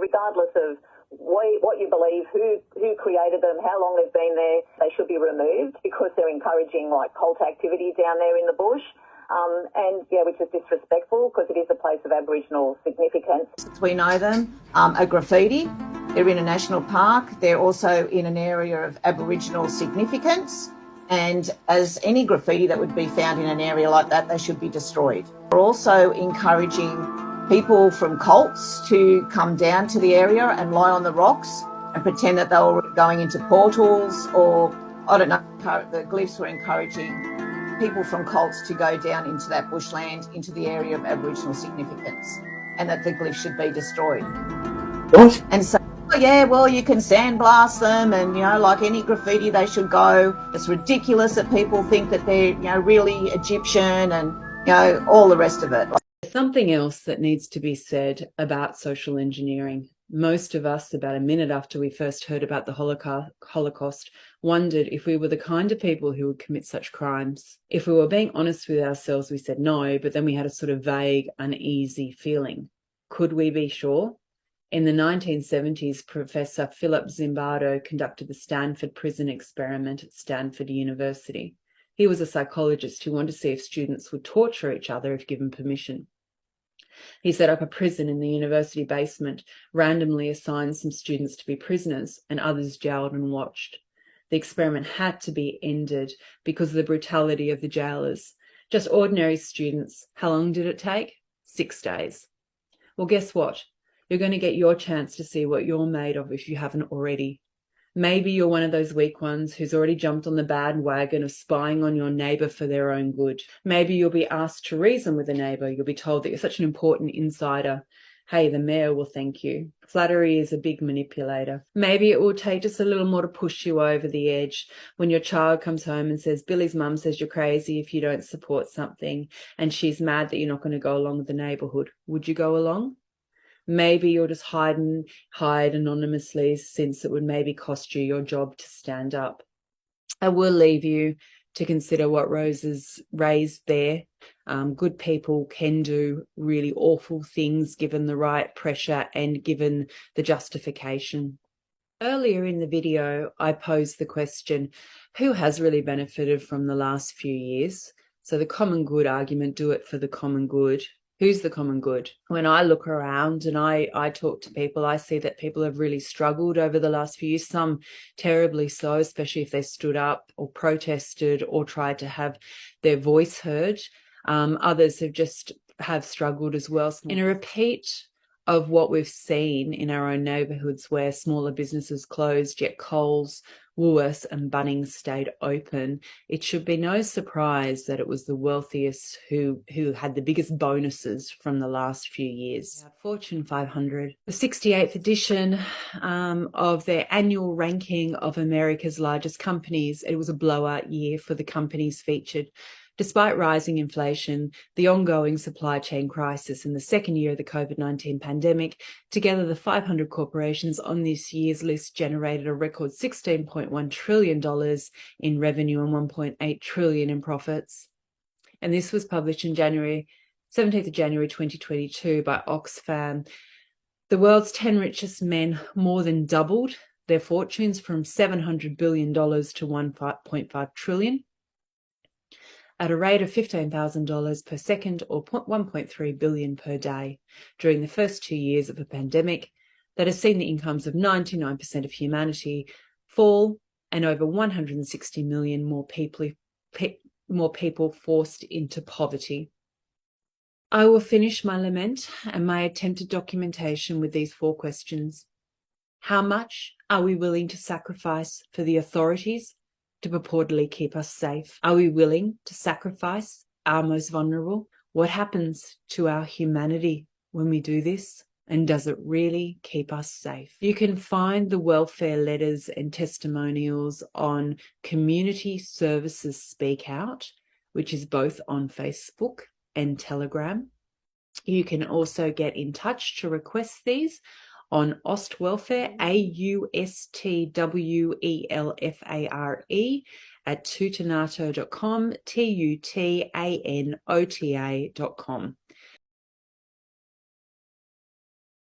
regardless of what you believe, who created them, how long they've been there, they should be removed because they're encouraging like cult activity down there in the bush. Which is disrespectful because it is a place of Aboriginal significance. We know them are graffiti. They're in a national park. They're also in an area of Aboriginal significance. And as any graffiti that would be found in an area like that, they should be destroyed. We're also encouraging people from cults to come down to the area and lie on the rocks and pretend that they were going into portals, or, I don't know, the glyphs were encouraging people from cults to go down into that bushland, into the area of Aboriginal significance, and that the glyphs should be destroyed. What? And so, yeah, well, you can sandblast them, and, you know, like any graffiti, they should go. It's ridiculous that people think that they're, you know, really Egyptian and, you know, all the rest of it. Something else that needs to be said about social engineering. Most of us, about a minute after we first heard about the Holocaust, wondered if we were the kind of people who would commit such crimes. If we were being honest with ourselves, we said no, but then we had a sort of vague, uneasy feeling. Could we be sure? In the 1970s, Professor Philip Zimbardo conducted the Stanford Prison Experiment at Stanford University. He was a psychologist who wanted to see if students would torture each other if given permission. He set up a prison in the university basement, randomly assigned some students to be prisoners, and others jailed and watched. The experiment had to be ended because of the brutality of the jailers. Just ordinary students. How long did it take? 6 days. Well, guess what? You're going to get your chance to see what you're made of if you haven't already. Maybe you're one of those weak ones who's already jumped on the bandwagon of spying on your neighbour for their own good. Maybe you'll be asked to reason with a neighbour. You'll be told that you're such an important insider. Hey, the mayor will thank you. Flattery is a big manipulator. Maybe it will take just a little more to push you over the edge when your child comes home and says, Billy's mum says you're crazy if you don't support something, and she's mad that you're not going to go along with the neighbourhood. Would you go along? Maybe you'll just hide anonymously, since it would maybe cost you your job to stand up. I will leave you to consider what Rose's raised there. Good people can do really awful things given the right pressure and given the justification. Earlier in the video, I posed the question, who has really benefited from the last few years? So the common good argument, do it for the common good. Who's the common good? When I look around and I talk to people, I see that people have really struggled over the last few years, some terribly so, especially if they stood up or protested or tried to have their voice heard. Others have struggled as well. In a repeat of what we've seen in our own neighbourhoods where smaller businesses closed, yet Coles, Woolworths and Bunnings stayed open, it should be no surprise that it was the wealthiest who had the biggest bonuses from the last few years. Fortune 500, the 68th edition of their annual ranking of America's largest companies. It was a blowout year for the companies featured. Despite rising inflation, the ongoing supply chain crisis, and the second year of the COVID-19 pandemic, together the 500 corporations on this year's list generated a record $16.1 trillion in revenue and $1.8 trillion in profits. And this was published in 17th of January 2022 by Oxfam. The world's 10 richest men more than doubled their fortunes from $700 billion to $1.5 trillion. At a rate of $15,000 per second, or $1.3 billion per day, during the first 2 years of a pandemic that has seen the incomes of 99% of humanity fall, and over 160 million more people forced into poverty. I will finish my lament and my attempted documentation with these 4 questions. How much are we willing to sacrifice for the authorities to purportedly keep us safe? Are we willing to sacrifice our most vulnerable? What happens to our humanity when we do this? And does it really keep us safe? You can find the welfare letters and testimonials on Community Services Speak Out, which is both on Facebook and Telegram. You can also get in touch to request these on Ostwelfare, AUSTWELFARE, at tutanato.com, TUTANOTA.com.